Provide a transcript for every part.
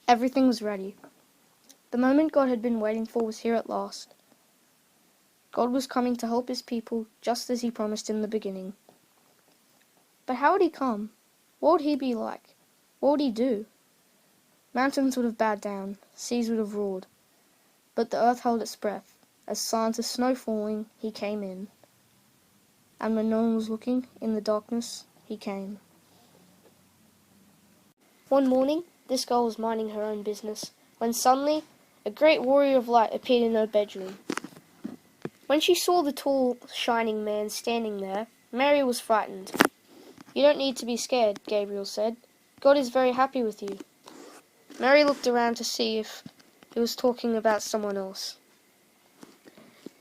Everything was ready. The moment God had been waiting for was here at last. God was coming to help his people just as he promised in the beginning. But how would he come? What would he be like? What would he do? Mountains would have bowed down, seas would have roared, but the earth held its breath. As signs of snow falling, he came in. And when no one was looking, in the darkness, he came. One morning, this girl was minding her own business, when suddenly, a great warrior of light appeared in her bedroom. When she saw the tall, shining man standing there, Mary was frightened. "You don't need to be scared," Gabriel said. "God is very happy with you." Mary looked around to see if he was talking about someone else.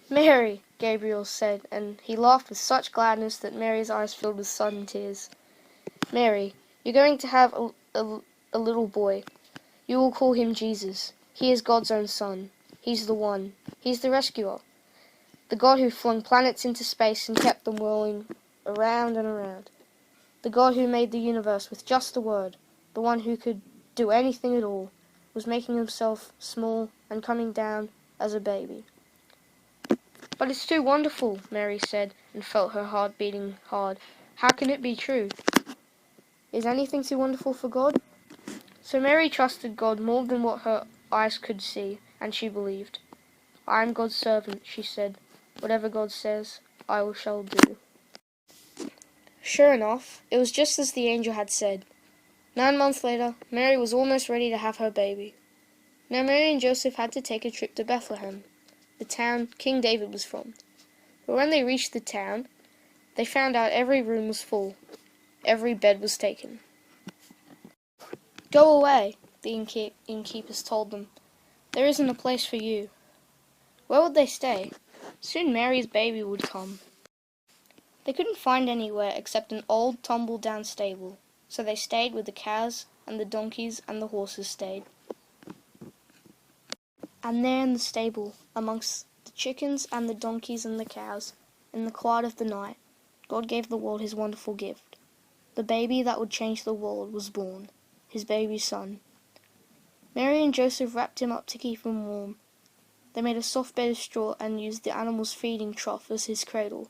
"Mary," Gabriel said, and he laughed with such gladness that Mary's eyes filled with sudden tears. "Mary, you're going to have a little boy. You will call him Jesus. He is God's own son. He's the one. He's the rescuer. The God who flung planets into space and kept them whirling around and around. The God who made the universe with just a word. The one who could do anything at all, was making himself small and coming down as a baby." "But it's too wonderful," Mary said, and felt her heart beating hard. "How can it be true?" Is anything too wonderful for God? So Mary trusted God more than what her eyes could see, and she believed. "I am God's servant," she said. "Whatever God says, I shall do." Sure enough, it was just as the angel had said. 9 months later, Mary was almost ready to have her baby. Now Mary and Joseph had to take a trip to Bethlehem, the town King David was from. But when they reached the town, they found out every room was full. Every bed was taken. "Go away," the innkeepers told them. "There isn't a place for you." Where would they stay? Soon Mary's baby would come. They couldn't find anywhere except an old tumble-down stable, so they stayed with the cows, and the donkeys and the horses stayed. And there in the stable, amongst the chickens and the donkeys and the cows, in the quiet of the night, God gave the world his wonderful gift. The baby that would change the world was born, his baby son. Mary and Joseph wrapped him up to keep him warm. They made a soft bed of straw and used the animal's feeding trough as his cradle,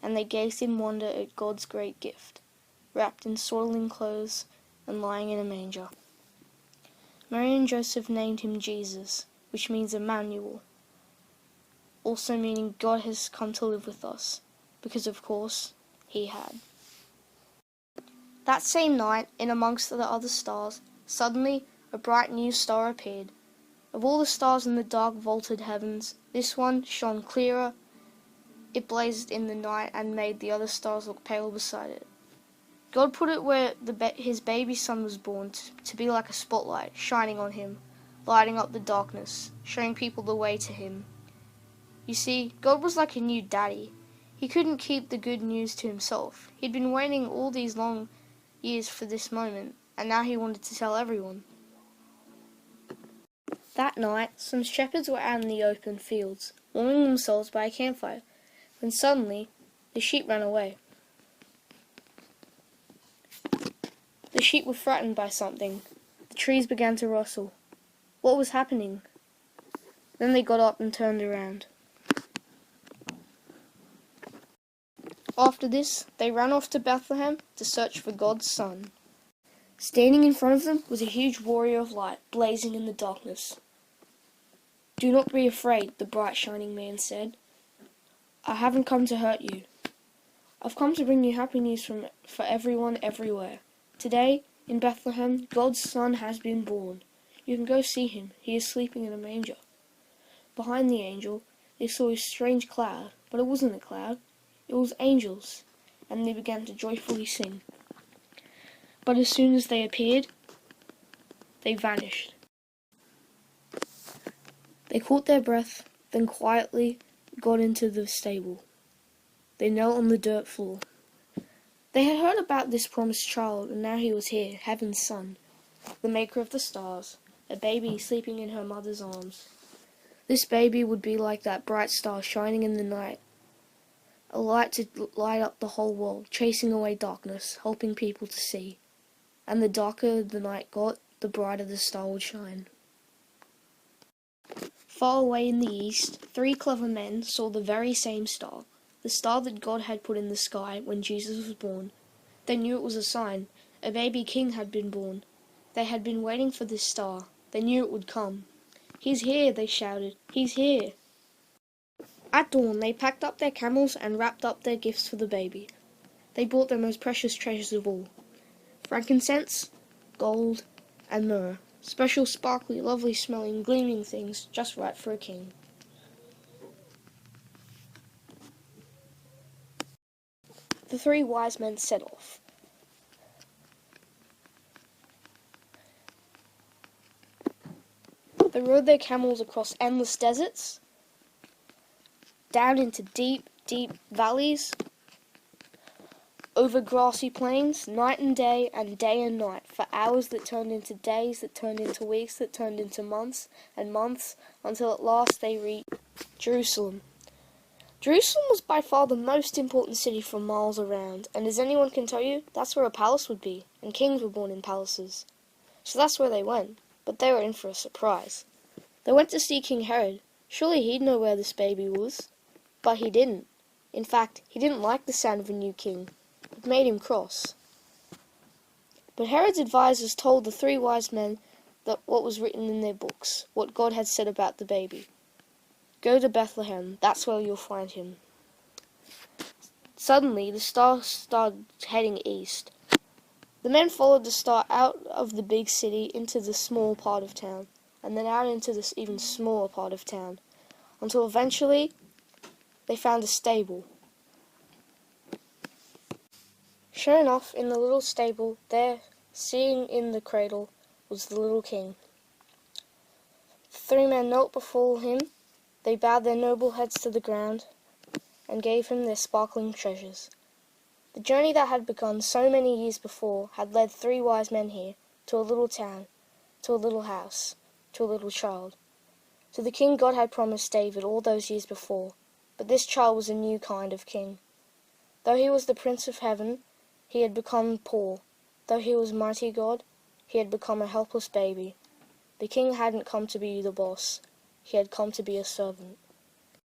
and they gazed in wonder at God's great gift, wrapped in swaddling clothes and lying in a manger. Mary and Joseph named him Jesus, which means Emmanuel, also meaning God has come to live with us, because of course he had. That same night, in amongst the other stars, suddenly a bright new star appeared. Of all the stars in the dark vaulted heavens, this one shone clearer. It blazed in the night and made the other stars look pale beside it. God put it where his baby son was born, to be like a spotlight shining on him, lighting up the darkness, showing people the way to him. You see, God was like a new daddy. He couldn't keep the good news to himself. He'd been waiting all these long years for this moment, and now he wanted to tell everyone. That night, some shepherds were out in the open fields, warming themselves by a campfire, when suddenly the sheep ran away. The sheep were frightened by something. The trees began to rustle. What was happening? Then they got up and turned around. After this, they ran off to Bethlehem to search for God's son. Standing in front of them was a huge warrior of light, blazing in the darkness. "Do not be afraid," the bright shining man said. "I haven't come to hurt you. I've come to bring you happy news for everyone everywhere. Today, in Bethlehem, God's son has been born. You can go see him. He is sleeping in a manger." Behind the angel, they saw a strange cloud, but it wasn't a cloud. It was angels, and they began to joyfully sing. But as soon as they appeared, they vanished. They caught their breath, then quietly got into the stable. They knelt on the dirt floor. They had heard about this promised child, and now he was here, heaven's son, the maker of the stars, a baby sleeping in her mother's arms. This baby would be like that bright star shining in the night, a light to light up the whole world, chasing away darkness, helping people to see. And the darker the night got, the brighter the star would shine. Far away in the east, 3 clever men saw the very same star, the star that God had put in the sky when Jesus was born. They knew it was a sign. A baby king had been born. They had been waiting for this star. They knew it would come. "He's here," they shouted. "He's here." At dawn they packed up their camels and wrapped up their gifts for the baby. They brought their most precious treasures of all: frankincense, gold, and myrrh, special sparkly, lovely smelling, gleaming things just right for a king. The 3 wise men set off. They rode their camels across endless deserts, down into deep, deep valleys, over grassy plains, night and day and night, for hours that turned into days, that turned into weeks, that turned into months and months, until at last they reached Jerusalem. Jerusalem was by far the most important city for miles around, and as anyone can tell you, that's where a palace would be, and kings were born in palaces. So that's where they went, but they were in for a surprise. They went to see King Herod. Surely he'd know where this baby was. But he didn't. In fact, he didn't like the sound of a new king. It made him cross. But Herod's advisors told the 3 wise men that what was written in their books, what God had said about the baby. "Go to Bethlehem, that's where you'll find him." Suddenly, the star started heading east. The men followed the star out of the big city into the small part of town, and then out into this even smaller part of town, until eventually they found a stable. Sure enough, in the little stable, there, sitting in the cradle, was the little king. The 3 men knelt before him. They bowed their noble heads to the ground, and gave him their sparkling treasures. The journey that had begun so many years before had led 3 wise men here, to a little town, to a little house, to a little child, to the king God had promised David all those years before. But this child was a new kind of king. Though he was the Prince of Heaven, he had become poor. Though he was mighty God, he had become a helpless baby. The king hadn't come to be the boss. He had come to be a servant.